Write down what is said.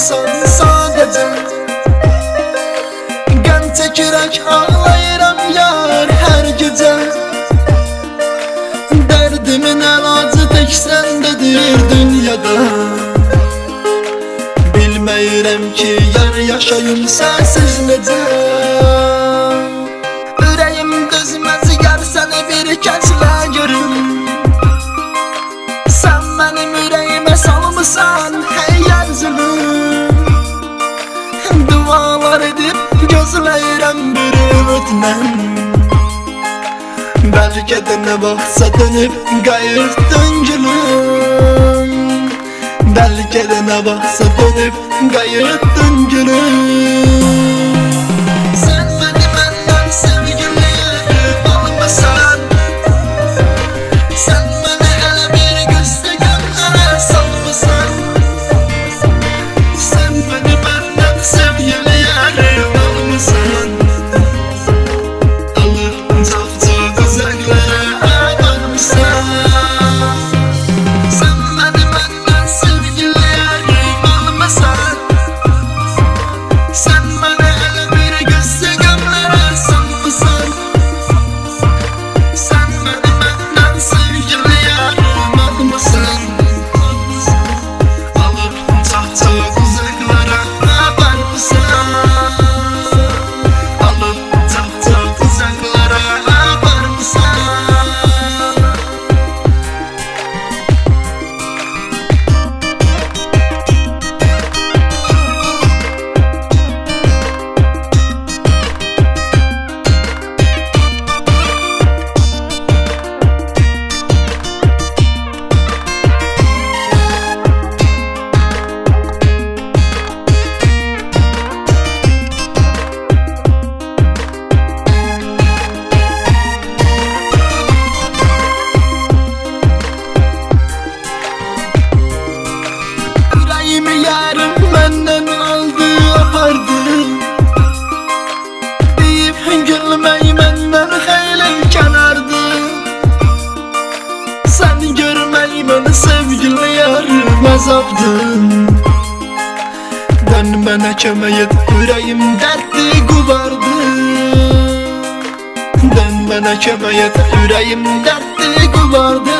salmısan sadece. Qəm çəkirək ağlayıram yar hər gecə. Dərdimin əlacı tək səndədir dünyada. Bilməyirəm ki yar yaşayım sənsiz necə. Ürəyim dözməz yar səni bir kəslə görüm. Sən mənim ürəyimə salmısan hey yar zülüm. Dualar edib gözləyirəm bir ümidlə. Bəlkə də nə vaxtsa dönüb qayıtdın gülüm. Bəlkə də nə vaxtsa dönüb qayıtdın gülüm. Sən məni məndən sevgiliyəm almasan. Sən məni hələ bir gözdə gönlərə salmısan. Sən məni məndən sevgiliyəm almasan. Alıb çox uzaqlara aparmısan. Sən məni məndən sevgiliyəm almasan. Sən məni hələ bir gözdə gönlərə salmısan. Sən məni məndən sevgiliyəm almasan. Alıb çox uzaqlara aparmısan. Alıb çox uzaqlara aparmısan. Ürəyimi yarım məndən aldı, apardı. Deyib gülmək məndən xeyli kənardı. Səni görmək mənə sevgili yarım əzabdır. Dön mənə kömək et, ürəyim dərdli qubardı. Dön mənə kömək et, ürəyim dərdli qubardı.